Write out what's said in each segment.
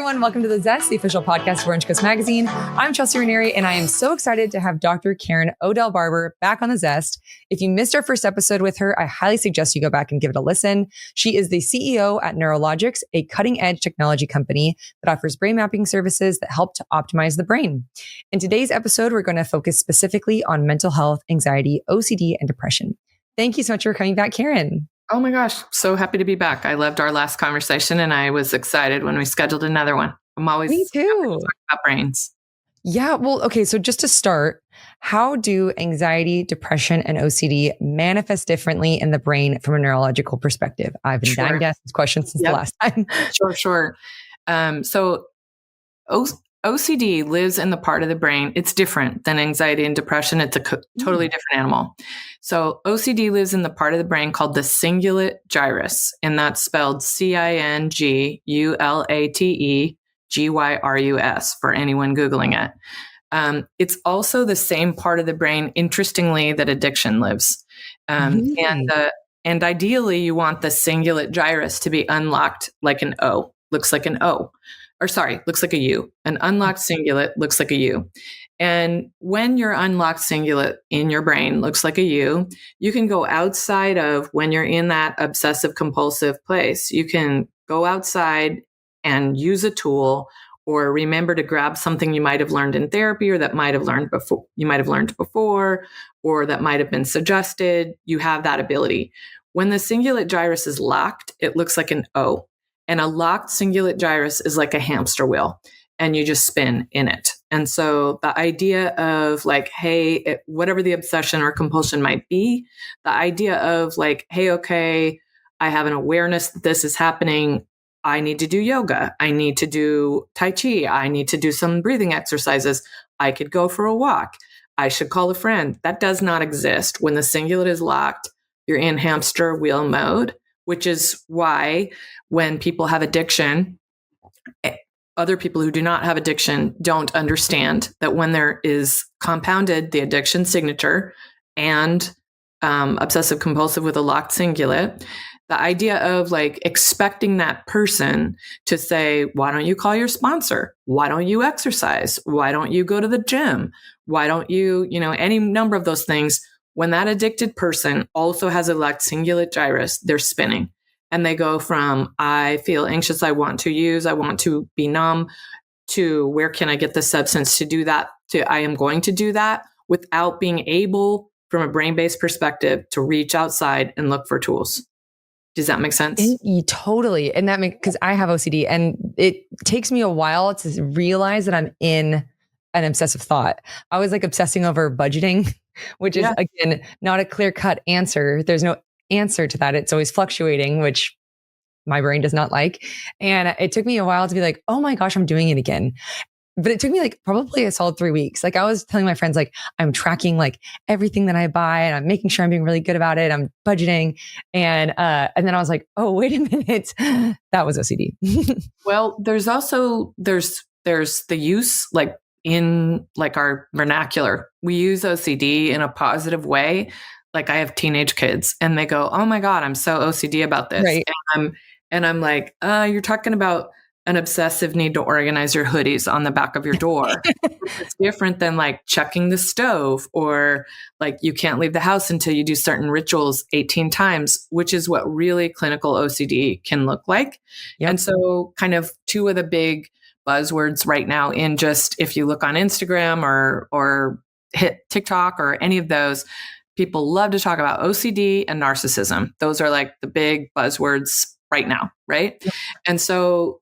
everyone. Welcome to the Zest, the official podcast for Orange Coast Magazine. I'm Chelsea Ranieri, and I am so excited to have Dr. Karen Odell-Barber back on the Zest. If you missed our first episode with her, I highly suggest you go back and give it a listen. She is the CEO at Neurologics, a cutting-edge technology company that offers brain mapping services that help to optimize the brain. In today's episode, we're going to focus specifically on mental health, anxiety, OCD, and depression. Thank you so much for coming back, Karen. Oh my gosh, so happy to be back. I loved our last conversation and I was excited when we scheduled another one. I'm always Me too. Talking about brains. Yeah, well, okay, so just to start, how do anxiety, depression, and OCD manifest differently in the brain from a neurological perspective? I've been dying to ask this question since the last time. Sure. So OCD lives in the part of the brain. It's different than anxiety and depression. It's a totally different animal. So OCD lives in the part of the brain called the cingulate gyrus, and that's spelled CINGULATEGYRUS for anyone Googling it. It's also the same part of the brain, interestingly, that addiction lives. And ideally, you want the cingulate gyrus to be unlocked like an O, looks like an O. Looks like a U. An unlocked cingulate looks like a U. And when your unlocked cingulate in your brain looks like a U, you can go outside of when you're in that obsessive compulsive place. You can go outside and use a tool or remember to grab something you might have learned in therapy or that might have learned before, or that might have been suggested. You have that ability. When the cingulate gyrus is locked, it looks like an O. And a locked cingulate gyrus is like a hamster wheel and you just spin in it. And so the idea of like, hey, whatever the obsession or compulsion might be, the idea of like, hey, okay, I have an awareness that this is happening. I need to do yoga. I need to do Tai Chi. I need to do some breathing exercises. I could go for a walk. I should call a friend. That does not exist. When the cingulate is locked, you're in hamster wheel mode, which is why when people have addiction, other people who do not have addiction don't understand that when there is compounded the addiction signature and obsessive compulsive with a locked cingulate, the idea of like expecting that person to say, why don't you call your sponsor? Why don't you exercise? Why don't you go to the gym? Why don't you, any number of those things. When that addicted person also has a locked cingulate gyrus, they're spinning. And they go from, I feel anxious, I want to use, I want to be numb, to where can I get the substance to do that, to I am going to do that without being able, from a brain-based perspective, to reach outside and look for tools. Does that make sense? Totally. And that makes, because I have OCD and it takes me a while to realize that I'm in an obsessive thought. I was like obsessing over budgeting, which is again, not a clear cut answer. There's no answer to that. It's always fluctuating, which my brain does not like. And it took me a while to be like, oh my gosh, I'm doing it again. But it took me like probably a solid 3 weeks. Like I was telling my friends, like I'm tracking like everything that I buy and I'm making sure I'm being really good about it. I'm budgeting. And then I was like, oh, wait a minute. That was OCD. Well, there's also, there's the use like in like our vernacular. We use OCD in a positive way. Like I have teenage kids and they go, oh my God, I'm so OCD about this. Right. And I'm like, you're talking about an obsessive need to organize your hoodies on the back of your door. It's different than like checking the stove or like you can't leave the house until you do certain rituals 18 times, which is what really clinical OCD can look like. Yep. And so kind of two of the big buzzwords right now in just, if you look on Instagram or hit TikTok or any of those, people love to talk about OCD and narcissism. Those are like the big buzzwords right now, right? Yep. And so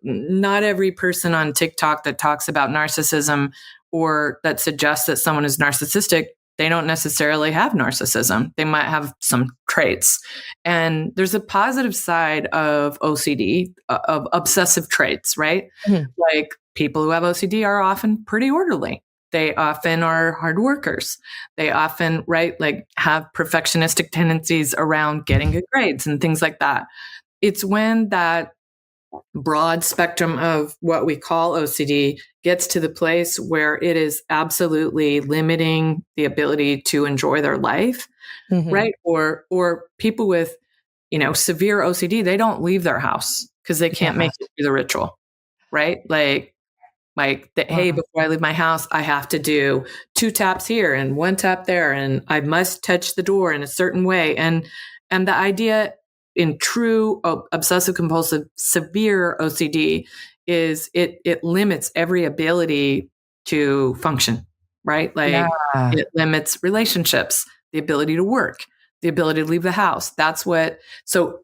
not every person on TikTok that talks about narcissism or that suggests that someone is narcissistic, they don't necessarily have narcissism. They might have some traits. And there's a positive side of OCD, of obsessive traits, right? Mm-hmm. Like people who have OCD are often pretty orderly. They often are hard workers. They often, like have perfectionistic tendencies around getting good grades and things like that. It's when that broad spectrum of what we call OCD gets to the place where it is absolutely limiting the ability to enjoy their life, mm-hmm. right? Or people with, severe OCD, they don't leave their house because they can't make it through the ritual. right? Hey, before I leave my house, I have to do 2 taps here and 1 tap there, and I must touch the door in a certain way. And the idea in true obsessive compulsive severe OCD is it limits every ability to function, right? Yeah. It limits relationships, the ability to work, the ability to leave the house. So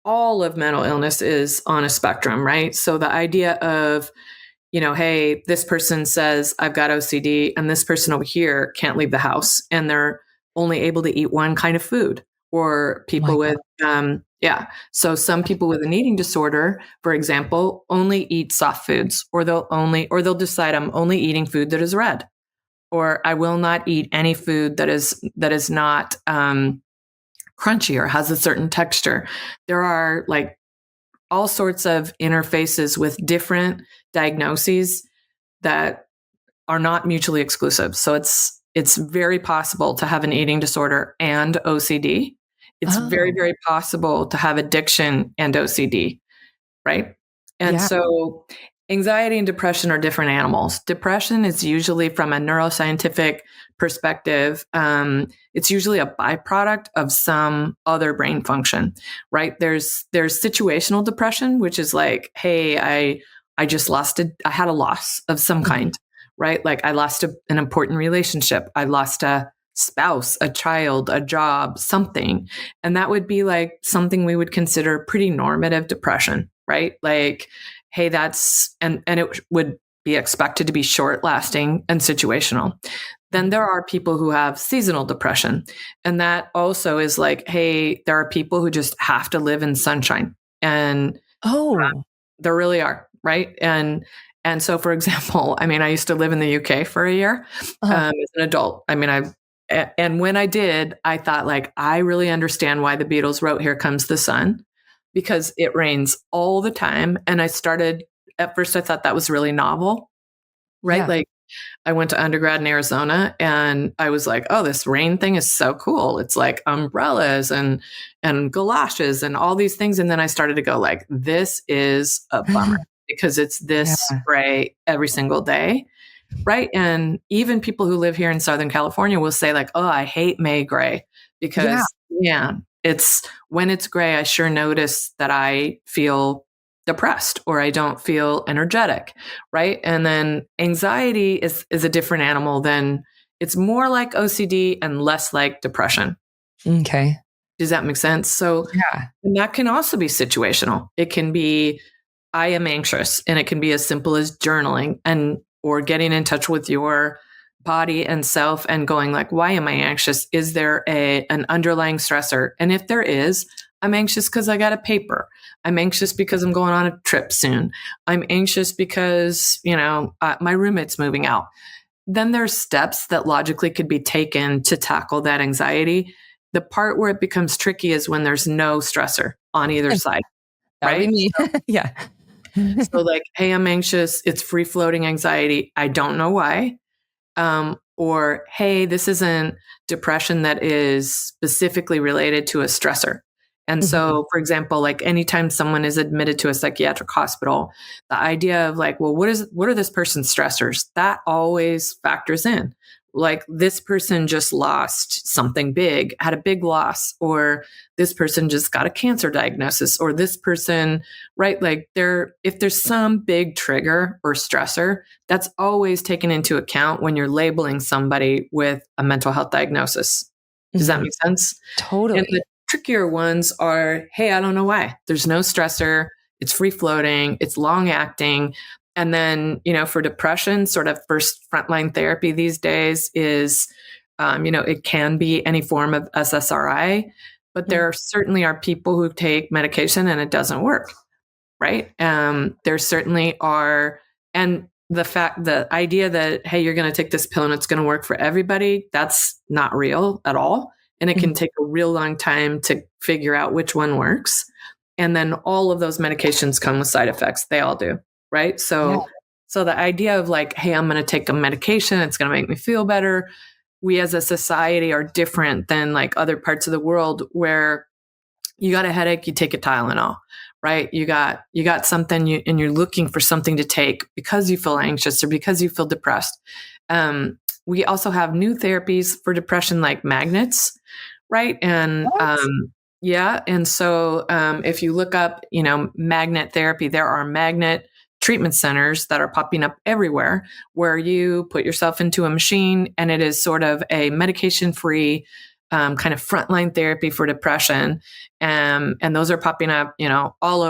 all of mental illness is on a spectrum, right? So the idea of, hey, this person says I've got OCD and this person over here can't leave the house and they're only able to eat one kind of food, or people with, So some people with an eating disorder, for example, only eat soft foods, or they'll decide I'm only eating food that is red, or I will not eat any food that is not crunchy or has a certain texture. There are all sorts of interfaces with different diagnoses that are not mutually exclusive. So it's very possible to have an eating disorder and OCD. It's very, very possible to have addiction and OCD, right? And so anxiety and depression are different animals. Depression is usually, from a neuroscientific perspective, it's usually a byproduct of some other brain function, right? There's situational depression, which is like, hey, I just I had a loss of some kind, right? Like I lost an important relationship. I lost a spouse, a child, a job, something. And that would be like something we would consider pretty normative depression, right? Like, hey, and it would be expected to be short lasting and situational. Then there are people who have seasonal depression. And that also is like, hey, there are people who just have to live in sunshine. And there really are, right? And so, for example, I mean, I used to live in the UK for a year as an adult. I mean, and when I did, I thought like, I really understand why the Beatles wrote "Here Comes the Sun," because it rains all the time. And at first I thought that was really novel, right? Yeah. Like I went to undergrad in Arizona and I was like, oh, this rain thing is so cool. It's like umbrellas and galoshes and all these things. And then I started to go like, this is a bummer because it's this spray every single day. Right. And even people who live here in Southern California will say like, oh, I hate May gray because it's when it's gray, I sure notice that I feel depressed or I don't feel energetic. Right. And then anxiety is a different animal than it's more like OCD and less like depression. Okay. Does that make sense? So and that can also be situational. It can be, I am anxious, and it can be as simple as journaling or getting in touch with your body and self and going like, why am I anxious? Is there an underlying stressor? And if there is, I'm anxious because I got a paper. I'm anxious because I'm going on a trip soon. I'm anxious because, my roommate's moving out. Then there's steps that logically could be taken to tackle that anxiety. The part where it becomes tricky is when there's no stressor on either side. That right? would be me. Yeah. So like, hey, I'm anxious. It's free floating anxiety. I don't know why. Or, hey, this isn't depression that is specifically related to a stressor. And so, for example, like anytime someone is admitted to a psychiatric hospital, the idea of like, well, what are this person's stressors? That always factors in. Like this person just lost something big, had a big loss, or this person just got a cancer diagnosis, or this person, right? Like if there's some big trigger or stressor, that's always taken into account when you're labeling somebody with a mental health diagnosis. Does that make sense? Totally. And the trickier ones are, hey, I don't know why. There's no stressor. It's free floating. It's long acting. And then, for depression, sort of first frontline therapy these days is, it can be any form of SSRI, but there certainly are people who take medication and it doesn't work, right? There certainly are, and the idea that, hey, you're going to take this pill and it's going to work for everybody, that's not real at all. And it can take a real long time to figure out which one works. And then all of those medications come with side effects. They all do. Right. So the idea of like, hey, I'm going to take a medication, it's going to make me feel better. We as a society are different than like other parts of the world where you got a headache, you take a Tylenol, right? You got something and you're looking for something to take because you feel anxious or because you feel depressed. We also have new therapies for depression like magnets, right? And yeah. And so if you look up, magnet therapy, there are magnet treatment centers that are popping up everywhere where you put yourself into a machine and it is sort of a medication-free kind of frontline therapy for depression. And those are popping up, all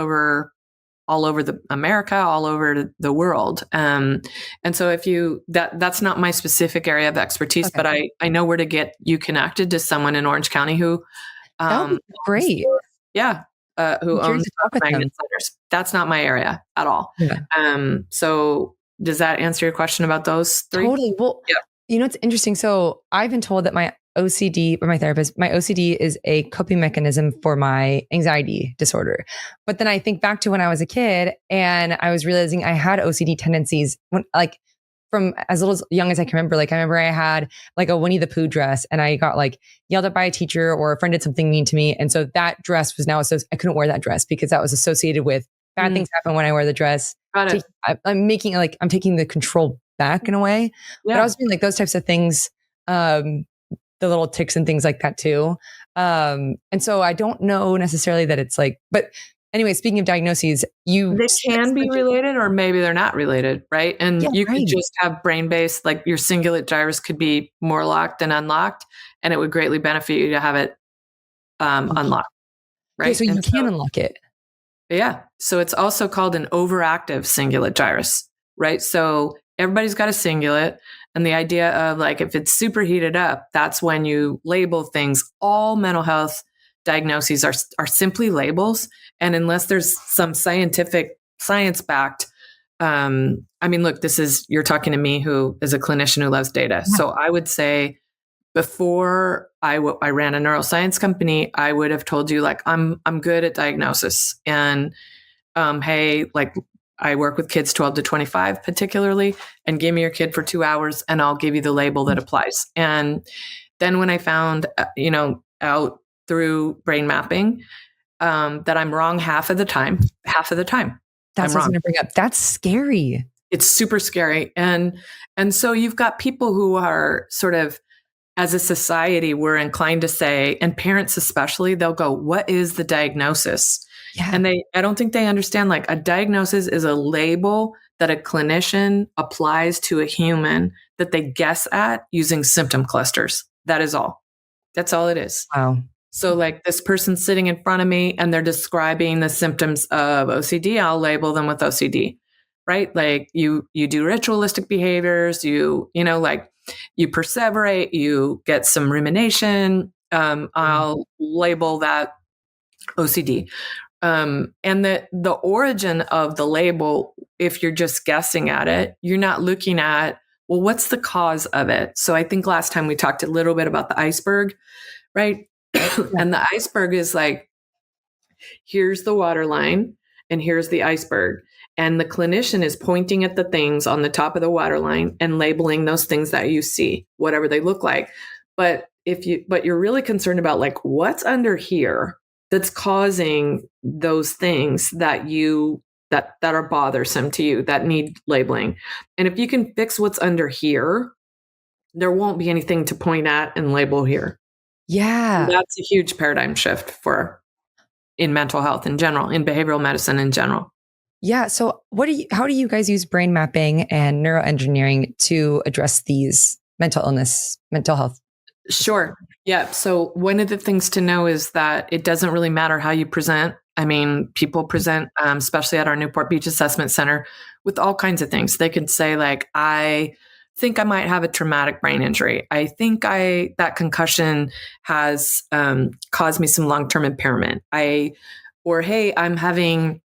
over the America, all over the world. And so if that's not my specific area of expertise, okay, but I know where to get you connected to someone in Orange County who, that would be great. Yeah. Who owns magnet centers. That's not my area at all. Yeah. So does that answer your question about those three? Totally. Well, yeah. It's interesting. So I've been told that my OCD, or my therapist, my OCD is a coping mechanism for my anxiety disorder. But then I think back to when I was a kid and I was realizing I had OCD tendencies when, like, from as little as young as I can remember. Like, I remember I had like a Winnie the Pooh dress and I got like yelled at by a teacher or a friend did something mean to me. And so that dress was now I couldn't wear that dress because that was associated with bad things happen when I wear the dress. I'm taking the control back in a way. Yeah. But I was doing like those types of things, the little tics and things like that too. And so I don't know necessarily that it's like, but anyway, speaking of diagnoses, they can be related or maybe they're not related, right? And you could just have brain-based, like your cingulate gyrus could be more locked than unlocked, and it would greatly benefit you to have it unlocked, right? Okay, so you can unlock it. Yeah. So it's also called an overactive cingulate gyrus, right? So everybody's got a cingulate. And the idea of like, if it's super heated up, that's when you label things. All mental health diagnoses are simply labels. And unless there's some science-backed, look, you're talking to me who is a clinician who loves data. Yeah. So I would say before I ran a neuroscience company, I would have told you like, I'm good at diagnosis. And hey, like, I work with kids 12 to 25 particularly, and give me your kid for 2 hours and I'll give you the label that applies. And then when I found, out through brain mapping, that I'm wrong half of the time. That's what I was going to bring up. That's scary. It's super scary. And so you've got people who are sort of, as a society, we're inclined to say, and parents especially, they'll go, what is the diagnosis? Yeah. And I don't think they understand, like, a diagnosis is a label that a clinician applies to a human that they guess at using symptom clusters. That is all. That's all it is. Wow. So like this person sitting in front of me and they're describing the symptoms of OCD, I'll label them with OCD, right? Like you do ritualistic behaviors, you perseverate, you get some rumination. I'll label that OCD. And the origin of the label, if you're just guessing at it, you're not looking at, well, what's the cause of it? So I think last time we talked a little bit about the iceberg, right? And the iceberg is like, here's the waterline and here's the iceberg. And the clinician is pointing at the things on the top of the waterline and labeling those things that you see, whatever they look like. But you're really concerned about like what's under here that's causing those things that are bothersome to you, that need labeling. And if you can fix what's under here, there won't be anything to point at and label here. Yeah. And that's a huge paradigm shift in mental health in general, in behavioral medicine in general. Yeah. So how do you guys use brain mapping and neuroengineering to address these mental health? Sure. Yeah. So one of the things to know is that it doesn't really matter how you present. I mean, people present, especially at our Newport Beach Assessment Center, with all kinds of things. They can say like, I think I might have a traumatic brain injury. I think that concussion has caused me some long-term impairment. Hey, I'm having,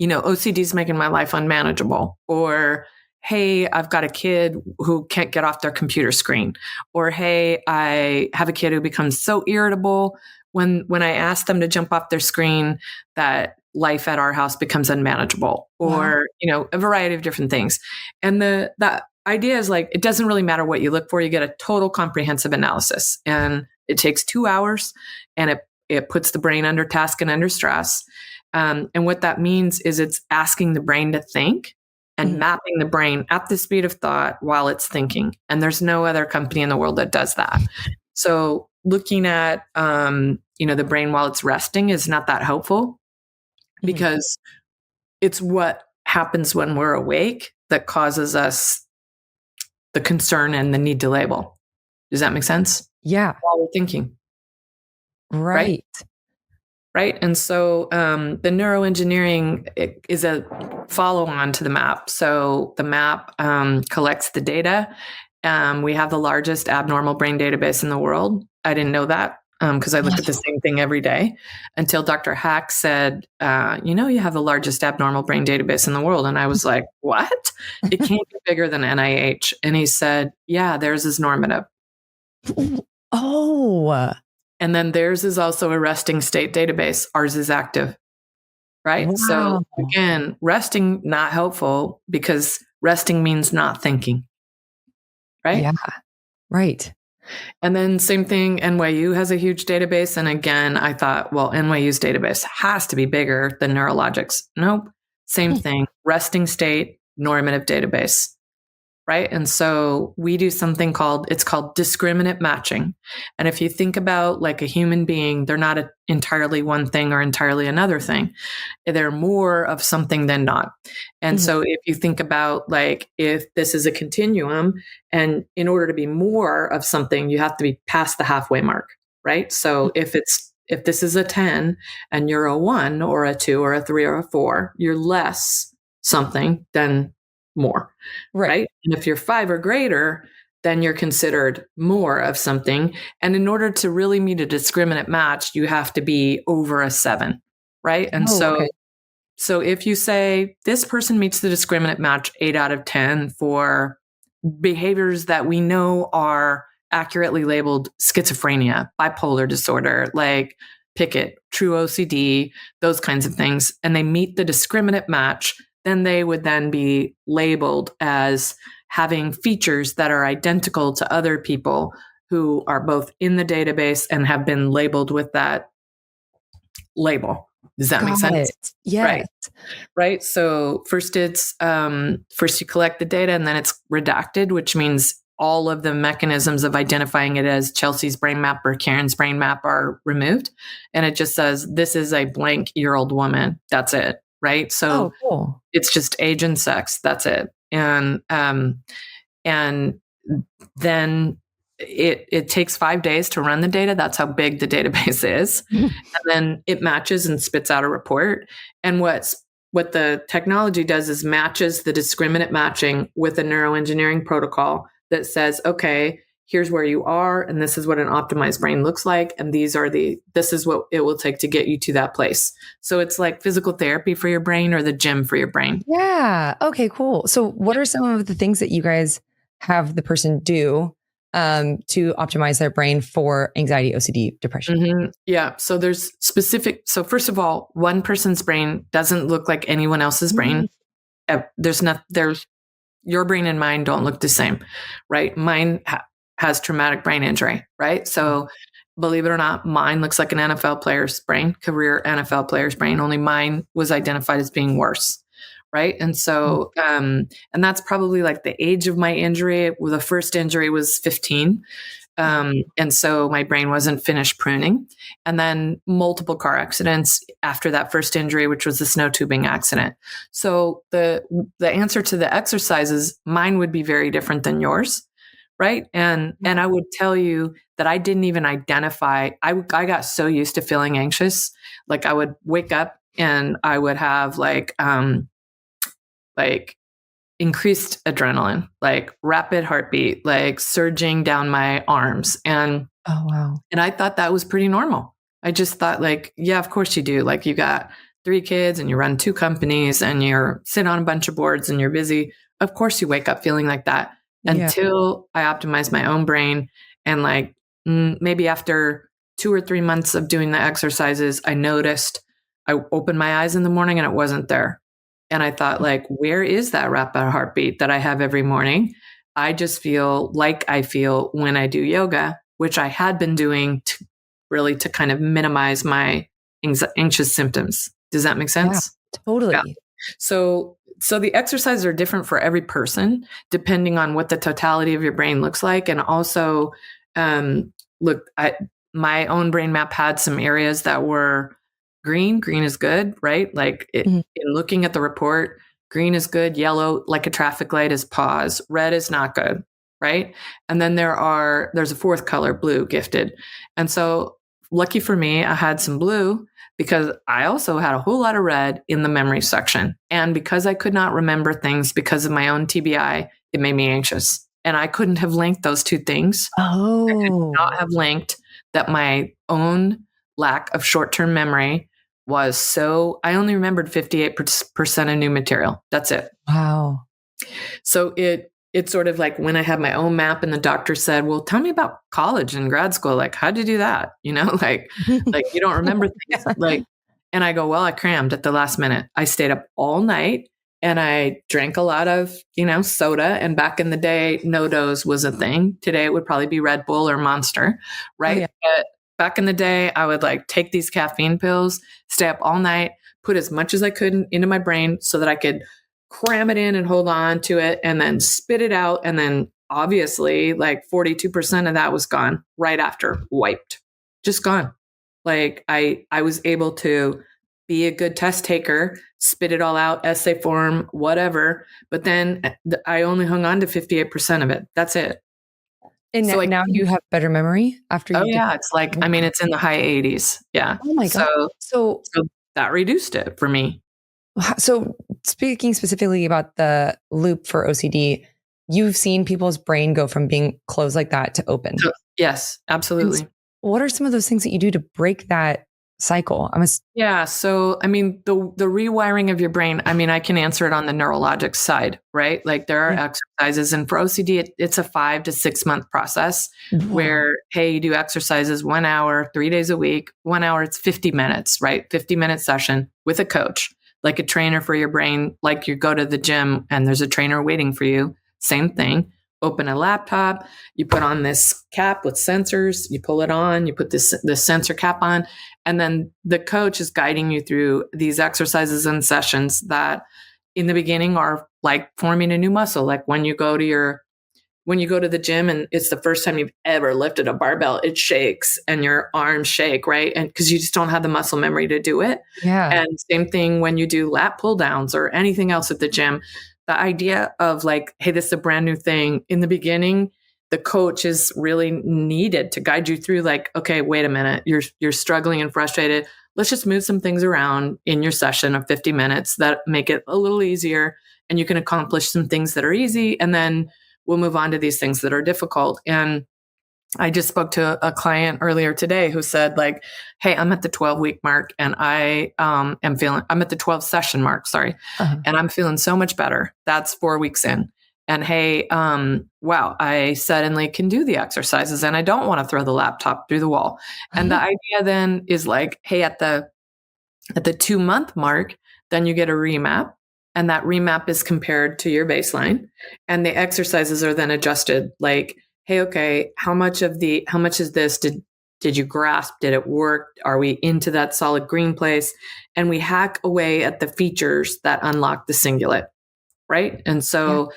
OCD is making my life unmanageable. Or, hey, I've got a kid who can't get off their computer screen. Or, hey, I have a kid who becomes so irritable when I ask them to jump off their screen that life at our house becomes unmanageable. Or, a variety of different things. And the idea is like, it doesn't really matter what you look for. You get a total comprehensive analysis, and it takes 2 hours, and it puts the brain under task and under stress. And what that means is it's asking the brain to think and mapping the brain at the speed of thought while it's thinking. And there's no other company in the world that does that. So looking at, the brain while it's resting is not that helpful because it's what happens when we're awake that causes us the concern and the need to label. Does that make sense? Yeah. While we're thinking. Right. Right. And so the neuroengineering is a follow-on to the map. So the map collects the data. We have the largest abnormal brain database in the world. I didn't know that because I look at the same thing every day until Dr. Hack said, you have the largest abnormal brain database in the world. And I was like, what? It can't be bigger than NIH. And he said, yeah, theirs is normative. Oh. And then theirs is also a resting state database. Ours is active. Right. Wow. So again, resting, not helpful because resting means not thinking. Right. Yeah. Right. And then same thing, NYU has a huge database. And again, I thought, well, NYU's database has to be bigger than Neurologics. Nope. Same thing. Resting state, normative database. Right. And so we do something called discriminate matching. And if you think about like a human being, they're not entirely one thing or entirely another thing. They're more of something than not. And so if you think about like, if this is a continuum and in order to be more of something, you have to be past the halfway mark. Right. So if this is a 10 and you're a 1 or a 2 or a 3 or a 4, you're less something than more. Right. And if you're 5 or greater, then you're considered more of something. And in order to really meet a discriminate match, you have to be over a 7. Right. And so if you say this person meets the discriminate match 8 out of 10 for behaviors that we know are accurately labeled schizophrenia, bipolar disorder, like Pickett, true OCD, those kinds of things, and they meet the discriminate match, then they would then be labeled as having features that are identical to other people who are both in the database and have been labeled with that label. Does that make sense? Yes. Right. So first you collect the data and then it's redacted, which means all of the mechanisms of identifying it as Chelsea's brain map or Karen's brain map are removed. And it just says, this is a blank year-old woman. That's it. Right. So cool. It's just age and sex. That's it. And then it takes 5 days to run the data. That's how big the database is. And then it matches and spits out a report. And what the technology does is matches the discriminate matching with a neuroengineering protocol that says, okay, here's where you are, and this is what an optimized brain looks like, and this is what it will take to get you to that place. So it's like physical therapy for your brain or the gym for your brain. Yeah. Okay, cool. So what are some of the things that you guys have the person do to optimize their brain for anxiety, OCD, depression? Yeah. So there's so first of all, one person's brain doesn't look like anyone else's brain. Your brain and mine don't look the same, right? Mine has traumatic brain injury, right? So believe it or not, mine looks like an NFL player's brain, career NFL player's brain, only mine was identified as being worse, right? And so, and that's probably like the age of my injury. Well, the first injury was 15. And so my brain wasn't finished pruning. And then multiple car accidents after that first injury, which was the snow tubing accident. So the answer to the exercises, mine would be very different than yours. Right. And I would tell you that I didn't even identify. I got so used to feeling anxious. Like I would wake up and I would have like increased adrenaline, like rapid heartbeat, like surging down my arms. And and I thought that was pretty normal. I just thought like, yeah, of course you do. Like you got 3 kids and you run 2 companies and you're sit on a bunch of boards and you're busy. Of course you wake up feeling like that. Until I optimized my own brain. And like maybe after 2 or 3 months of doing the exercises, I noticed I opened my eyes in the morning and it wasn't there. And I thought like, where is that rapid heartbeat that I have every morning? I just feel like I feel when I do yoga, which I had been doing really to kind of minimize my anxious symptoms. Does that make Yeah, sense? totally. Yeah. So the exercises are different for every person, depending on what the totality of your brain looks like. And also, look, my own brain map had some areas that were green. Green is good, right? Like Mhm. in looking at the report, green is good. Yellow, like a traffic light, is pause. Red is not good, right? And then there's a fourth color, blue, gifted. And so lucky for me, I had some blue because I also had a whole lot of red in the memory section. And because I could not remember things because of my own TBI, it made me anxious. And I couldn't have linked those two things. I could not Oh, have linked that my own lack of short term memory was so, I only remembered 58% of new material. That's it. wow. So it's sort of like when I had my own map and the doctor said, well, tell me about college and grad school. Like, how'd you do that? You know, like you don't remember things like, and I go, well, I crammed at the last minute. I stayed up all night and I drank a lot of, soda. And back in the day, no dose was a thing. Today it would probably be Red Bull or Monster, Oh, right? yeah. But back in the day, I would like take these caffeine pills, stay up all night, put as much as I could into my brain so that I could cram it in and hold on to it and then spit it out. And then obviously, like 42% of that was gone right after, wiped, just gone. Like I was able to be a good test taker, spit it all out, essay form, whatever. But then I only hung on to 58% of it. That's it. And So now you have better memory after oh you did. yeah, it's like, I mean, it's in the high 80s. Yeah. Oh my God. So, So that reduced it for me. so speaking specifically about the loop for OCD, you've seen people's brain go from being closed like that to open. So, yes, absolutely. And what are some of those things that you do to break that cycle? Yeah. So, I mean, the rewiring of your brain, I mean, I can answer it on the Neurologics side, right? Like there are exercises, and for OCD, it's a 5 to 6 month process where, hey, you do exercises 1 hour, 3 days a week. 1 hour, it's 50 minutes, right? 50-minute session with a coach, like a trainer for your brain, like you go to the gym and there's a trainer waiting for you. Same thing. Open a laptop, you put on this cap with sensors, you pull it on, you put this sensor cap on, and then the coach is guiding you through these exercises and sessions that in the beginning are like forming a new muscle. Like when you go to the gym and it's the first time you've ever lifted a barbell, it shakes and your arms shake, right? And because you just don't have the muscle memory to do it. Yeah. And same thing when you do lat pull downs or anything else at the gym. The idea of like, hey, this is a brand new thing. In the beginning, the coach is really needed to guide you through like, okay, wait a minute, you're struggling and frustrated. Let's just move some things around in your session of 50 minutes that make it a little easier and you can accomplish some things that are easy. And then we'll move on to these things that are difficult. And I just spoke to a client earlier today who said like, hey, I'm at the 12-week mark and I'm at the 12 session mark, sorry. Uh-huh. And I'm feeling so much better. That's 4 weeks in. And hey, wow, I suddenly can do the exercises and I don't want to throw the laptop through the wall. And the idea then is like, hey, at the 2-month mark, then you get a remap. And that remap is compared to your baseline. And the exercises are then adjusted like, hey, okay, how much is this? Did you grasp? Did it work? Are we into that solid green place? And we hack away at the features that unlock the cingulate, right? And so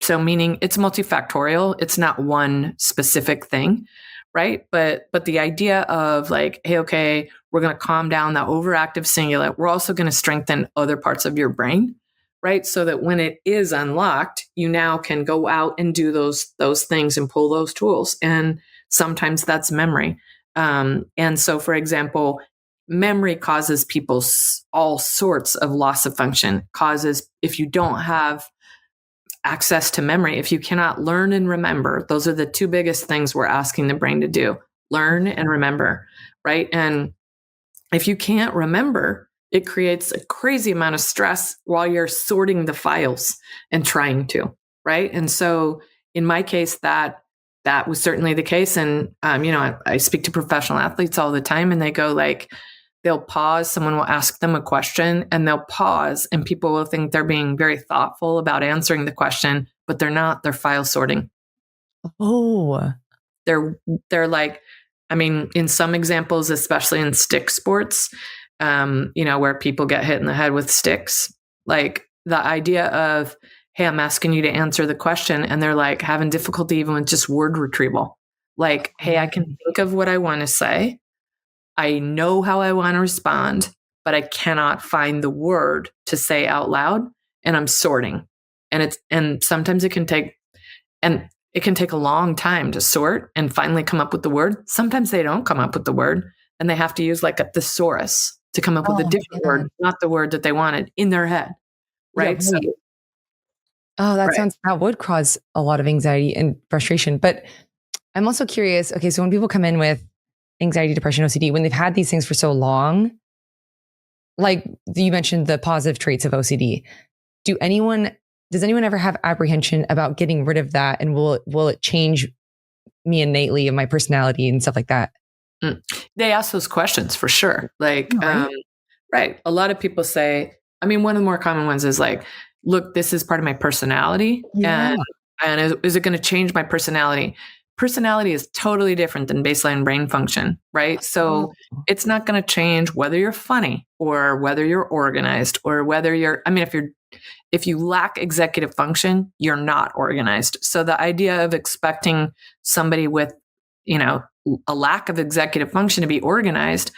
meaning it's multifactorial. It's not one specific thing, right? But the idea of like, hey, okay, we're going to calm down the overactive cingulate. We're also going to strengthen other parts of your brain, right? So that when it is unlocked, you now can go out and do those things and pull those tools. And sometimes that's memory. And so, for example, memory causes people all sorts of loss of function. Causes if you don't have access to memory, if you cannot learn and remember, those are the two biggest things we're asking the brain to do: learn and remember, right? And if you can't remember, it creates a crazy amount of stress while you're sorting the files and trying to, right? And so in my case, that was certainly the case. And, I speak to professional athletes all the time and they go like, they'll pause, someone will ask them a question and they'll pause and people will think they're being very thoughtful about answering the question, but they're not, they're file sorting. Oh, They're like, I mean, in some examples, especially in stick sports, where people get hit in the head with sticks, like the idea of, hey, I'm asking you to answer the question, and they're like having difficulty even with just word retrieval. Like, hey, I can think of what I want to say. I know how I want to respond, but I cannot find the word to say out loud, and I'm sorting. And sometimes it can take a long time to sort and finally come up with the word. Sometimes they don't come up with the word, and they have to use like a thesaurus to come up with a different word, not the word that they wanted in their head. Right. Yeah, that would cause a lot of anxiety and frustration. But I'm also curious. Okay, so when people come in with anxiety, depression, OCD, when they've had these things for so long, like you mentioned the positive traits of OCD, does anyone ever have apprehension about getting rid of that? And will it change me innately and my personality and stuff like that? They ask those questions for sure. Like, right? Right. A lot of people say, I mean, one of the more common ones is like, look, this is part of my personality. Yeah. And is it going to change my personality? Personality is totally different than baseline brain function, right? So it's not going to change whether you're funny or whether you're organized or whether if you lack executive function, you're not organized. So the idea of expecting somebody with, a lack of executive function to be organized,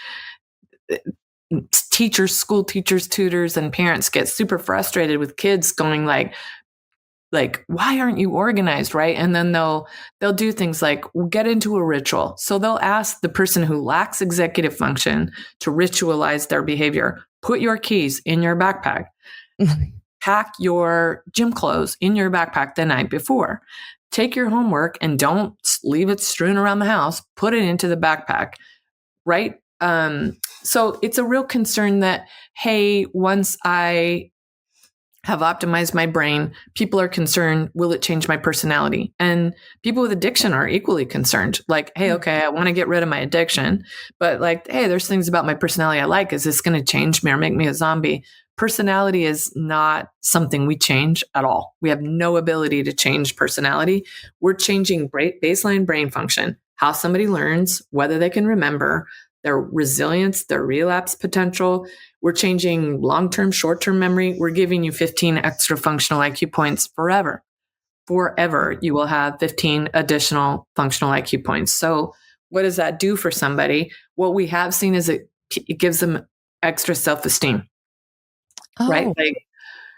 teachers, school teachers, tutors, and parents get super frustrated with kids going like, why aren't you organized, right? And then they'll do things like get into a ritual. So they'll ask the person who lacks executive function to ritualize their behavior. Put your keys in your backpack. Pack your gym clothes in your backpack the night before. Take your homework and don't leave it strewn around the house. Put it into the backpack, right? So it's a real concern that, hey, once I have optimized my brain, people are concerned, will it change my personality? And people with addiction are equally concerned. Like, hey, okay, I want to get rid of my addiction, but like, hey, there's things about my personality I like. Is this going to change me or make me a zombie? Personality is not something we change at all. We have no ability to change personality. We're changing baseline brain function, how somebody learns, whether they can remember, their resilience, their relapse potential. We're changing long-term, short-term memory. We're giving you 15 extra functional IQ points forever. Forever, you will have 15 additional functional IQ points. So what does that do for somebody? What we have seen is it gives them extra self-esteem, right? Like,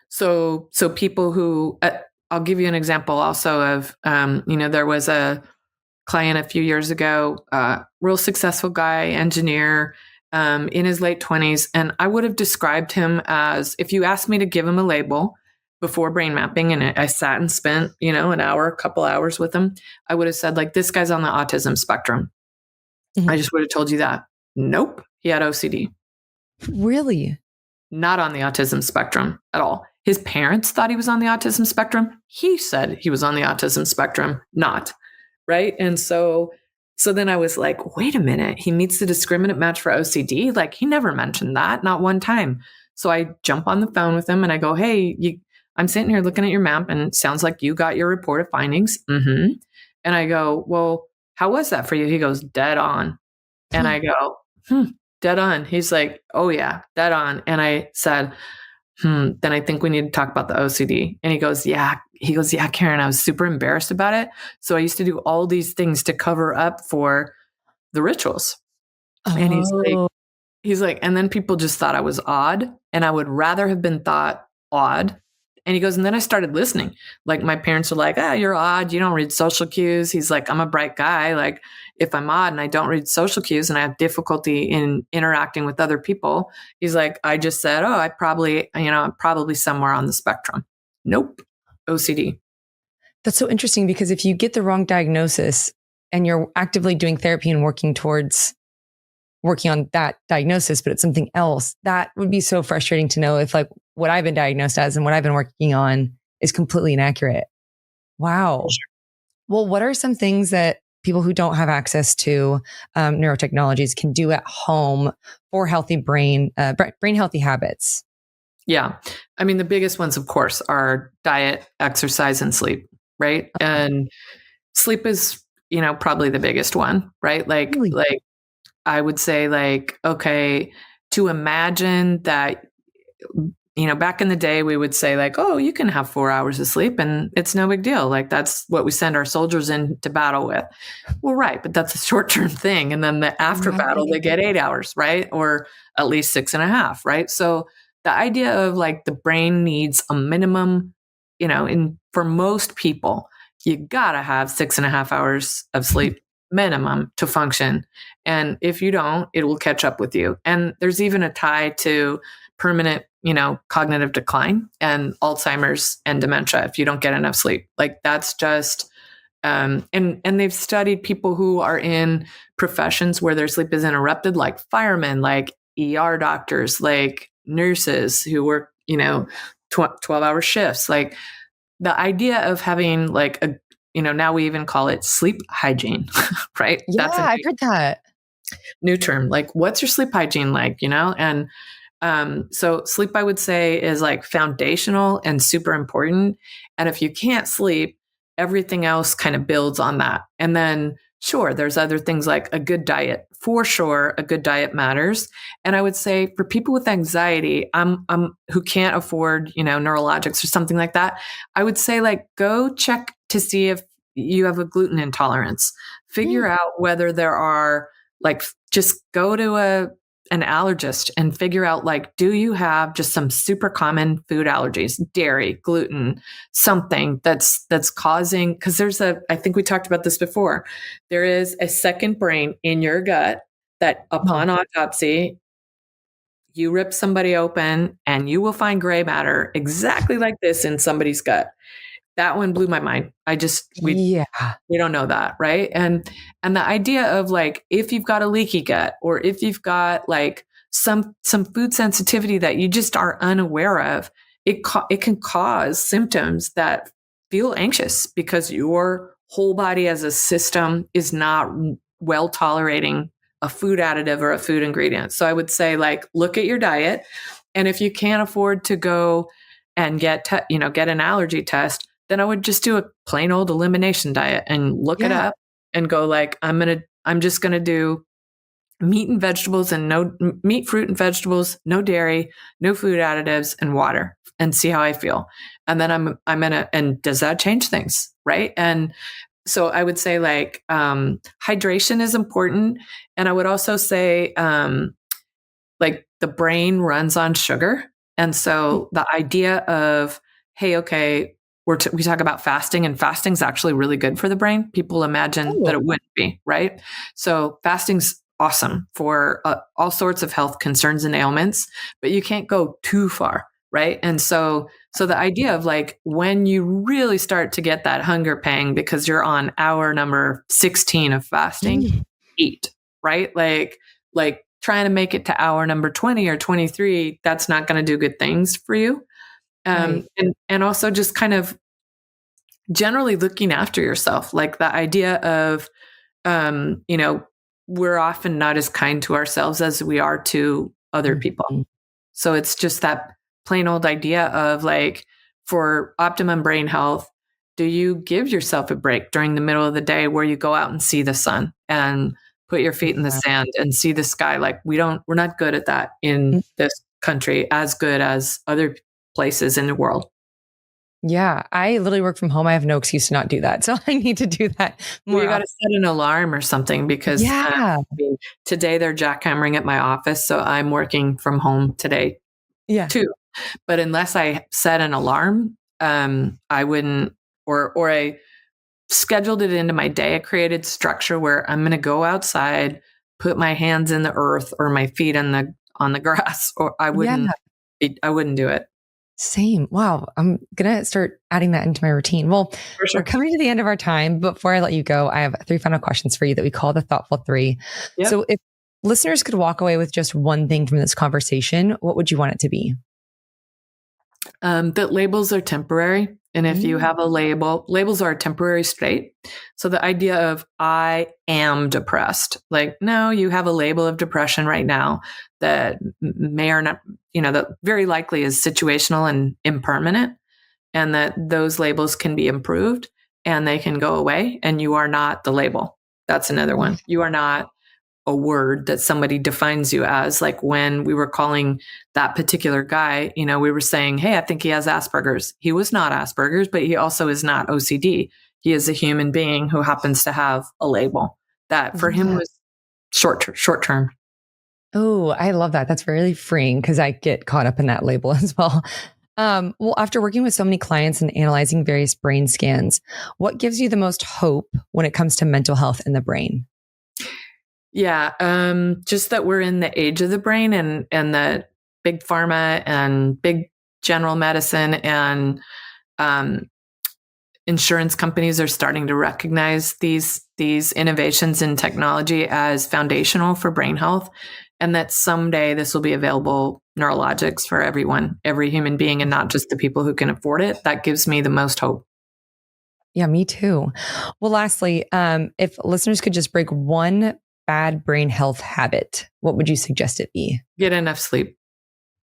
so people who, I'll give you an example also of, there was a client a few years ago, real successful guy, engineer, in his late 20s. And I would have described him as, if you asked me to give him a label before brain mapping, and I sat and spent, a couple hours with him, I would have said, like, this guy's on the autism spectrum. Mm-hmm. I just would have told you that. Nope. He had OCD. Really? Not on the autism spectrum at all. His parents thought he was on the autism spectrum. He said he was on the autism spectrum, not. Right. And so then I was like, wait a minute, he meets the discriminant match for OCD. Like, he never mentioned that, not one time. So I jump on the phone with him and I go, hey, I'm sitting here looking at your map and it sounds like you got your report of findings. Mm-hmm. And I go, well, how was that for you? He goes, dead on. And I go, dead on. He's like, oh yeah, dead on. And I said, then I think we need to talk about the OCD. And he goes, yeah, Karen, I was super embarrassed about it. So I used to do all these things to cover up for the rituals. Oh. And he's like, and then people just thought I was odd, and I would rather have been thought odd. And he goes, and then I started listening. Like, my parents were like, you're odd. You don't read social cues. He's like, I'm a bright guy. Like, if I'm odd and I don't read social cues and I have difficulty in interacting with other people, he's like, I just said, I'm probably somewhere on the spectrum. Nope. OCD. That's so interesting, because if you get the wrong diagnosis and you're actively doing therapy and working on that diagnosis, but it's something else, that would be so frustrating to know if, like, what I've been diagnosed as and what I've been working on is completely inaccurate. Wow. Sure. Well, what are some things that people who don't have access to neurotechnologies can do at home for healthy brain healthy habits? Yeah. I mean, the biggest ones, of course, are diet, exercise, and sleep, right? And sleep is probably the biggest one, right? Really? Like I would say like, okay, to imagine that, back in the day, we would say like, oh, you can have 4 hours of sleep and it's no big deal. Like that's what we send our soldiers into battle with. Well, right. But that's a short-term thing. And then the after battle, they get 8 hours, right? Or at least 6.5, right? So the idea of like the brain needs a minimum, for most people, you gotta have 6.5 hours of sleep minimum to function. And if you don't, it will catch up with you. And there's even a tie to permanent, cognitive decline and Alzheimer's and dementia if you don't get enough sleep. Like that's just and they've studied people who are in professions where their sleep is interrupted, like firemen, like ER doctors, like nurses who work, 12-hour shifts. Like the idea of having like now we even call it sleep hygiene, right? Yeah, I've heard that. New term. Like, what's your sleep hygiene like? And so sleep, I would say, is like foundational and super important. And if you can't sleep, everything else kind of builds on that. And then, sure, there's other things like a good diet. For sure, a good diet matters. And I would say for people with anxiety, who can't afford, Neurologics or something like that, I would say like go check to see if you have a gluten intolerance. Figure out whether there are like just go to an allergist and figure out like, do you have just some super common food allergies, dairy, gluten, something that's causing, because I think we talked about this before. There is a second brain in your gut that upon autopsy, you rip somebody open and you will find gray matter exactly like this in somebody's gut. That one blew my mind. We don't know that, right? And the idea of like if you've got a leaky gut or if you've got like some food sensitivity that you just are unaware of, it can cause symptoms that feel anxious because your whole body as a system is not well tolerating a food additive or a food ingredient. So I would say like look at your diet, and if you can't afford to go and get an allergy test, then I would just do a plain old elimination diet and look it up and go like, I'm just going to do meat and vegetables and no meat, fruit and vegetables, no dairy, no food additives and water and see how I feel. And then I'm going to, and does that change things? Right. And so I would say like, hydration is important. And I would also say, like the brain runs on sugar. And so the idea of, hey, okay, we talk about fasting, and fasting is actually really good for the brain. People imagine that it wouldn't be, right? So fasting's awesome for all sorts of health concerns and ailments, but you can't go too far, right? And so the idea of like when you really start to get that hunger pang because you're on hour number 16 of fasting, eat, right? Like trying to make it to hour number 20 or 23, that's not going to do good things for you. And also just kind of generally looking after yourself, like the idea of, we're often not as kind to ourselves as we are to other people. So it's just that plain old idea of like, for optimum brain health, do you give yourself a break during the middle of the day where you go out and see the sun and put your feet in the sand and see the sky? Like we're not good at that in this country as good as other places in the world. Yeah, I literally work from home. I have no excuse to not do that. So I need to do that more. Well, you got to set an alarm or something because today they're jackhammering at my office. So I'm working from home today too. But unless I set an alarm, I wouldn't, or I scheduled it into my day. I created structure where I'm going to go outside, put my hands in the earth or my feet on the grass, or I wouldn't do it. Same. Wow. I'm going to start adding that into my routine. Well, we're coming to the end of our time. But before I let you go, I have 3 final questions for you that we call the Thoughtful 3. Yep. So if listeners could walk away with just one thing from this conversation, what would you want it to be? That labels are temporary. And if you have a labels are a temporary state. So the idea of I am depressed, like, no, you have a label of depression right now that may or not, that very likely is situational and impermanent, and that those labels can be improved. and they can go away, and you are not the label. That's another one. You are not a word that somebody defines you as. Like when we were calling that particular guy, we were saying, hey, I think he has Asperger's. He was not Asperger's, but he also is not OCD. He is a human being who happens to have a label that for him was short term. Oh, I love that. That's really freeing because I get caught up in that label as well. Well, after working with so many clients and analyzing various brain scans, what gives you the most hope when it comes to mental health in the brain? Yeah, just that we're in the age of the brain, and that big pharma and big general medicine and insurance companies are starting to recognize these innovations in technology as foundational for brain health, and that someday this will be available, Neurologics, for everyone, every human being, and not just the people who can afford it. That gives me the most hope. Yeah, me too. Well, lastly, if listeners could just break one bad brain health habit, what would you suggest it be? Get enough sleep.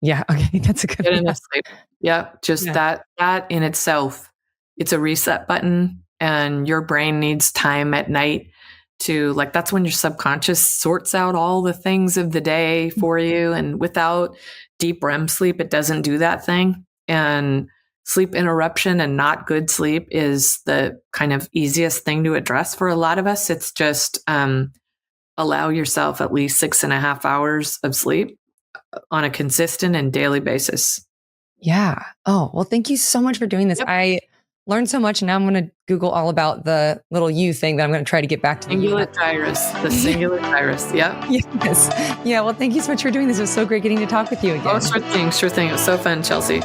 Yeah. Okay. That's a good one. Get enough sleep. Yeah. Just that in itself, it's a reset button, and your brain needs time at night to, like, that's when your subconscious sorts out all the things of the day for you. And without deep REM sleep, it doesn't do that thing. And sleep interruption and not good sleep is the kind of easiest thing to address for a lot of us. It's just, allow yourself at least 6.5 hours of sleep on a consistent and daily basis. Yeah. Oh, well, thank you so much for doing this. Yep. I learned so much, and now I'm going to Google all about the little U thing that I'm going to try to get back to. Cingulate gyrus, the cingulate gyrus. Yep. Yes. Yeah. Well, thank you so much for doing this. It was so great getting to talk with you again. Oh, sure thing. Sure thing. It was so fun, Chelsea.